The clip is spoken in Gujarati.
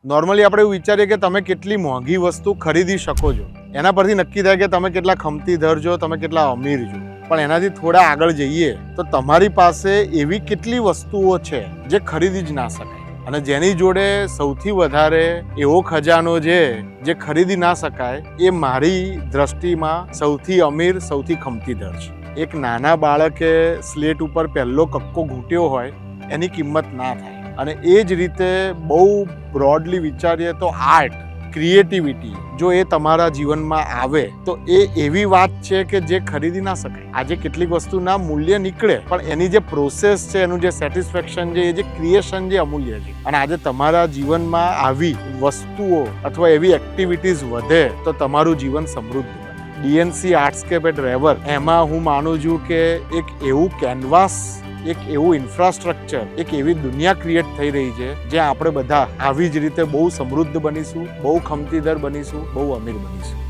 નોર્મલી આપણે એવું વિચારીએ કે તમે કેટલી મોંઘી વસ્તુ ખરીદી શકો છો, એના પરથી નક્કી થાય કે તમે કેટલા ખમતીધર છો, તમે કેટલા અમીર છો. પણ એનાથી થોડા આગળ જઈએ તો તમારી પાસે એવી કેટલી વસ્તુઓ છે જે ખરીદી જ ના શકાય, અને જેની જોડે સૌથી વધારે એવો ખજાનો છે જે ખરીદી ના શકાય, એ મારી દ્રષ્ટિમાં સૌથી અમીર, સૌથી ખમતીધર છે. એક નાના બાળકે સ્લેટ ઉપર પહેલો કક્કો ઘૂંટ્યો હોય એની કિંમત ના થાય. અને એ જ રીતે બહુ બ્રોડલી વિચારીએ તો આર્ટ, ક્રિએટિવિટી જો એ તમારા જીવનમાં આવે તો એ એવી વાત છે કે જે ખરીદી ના શકાય. આજે કેટલીક વસ્તુના મૂલ્ય નીકળે પણ એની જે પ્રોસેસ છે, એનું જે સેટિસ્ફેક્શન છે, એ જે ક્રિએશન જે અમૂલ્ય છે. અને આજે તમારા જીવનમાં આવી વસ્તુઓ અથવા એવી એક્ટિવિટીઝ વધે તો તમારું જીવન સમૃદ્ધ બને. DNC આર્ટ્સકેપ એટ રેવર, એમાં હું માનું છું કે એક એવું કેનવાસ, એક એવું ઇન્ફ્રાસ્ટ્રક્ચર, એક એવી દુનિયા ક્રિએટ થઈ રહી છે જ્યાં આપણે બધા આવી જ રીતે બહુ સમૃદ્ધ બનીશું, બહુ ખમતીધર બનીશું, બહુ અમીર બનીશું.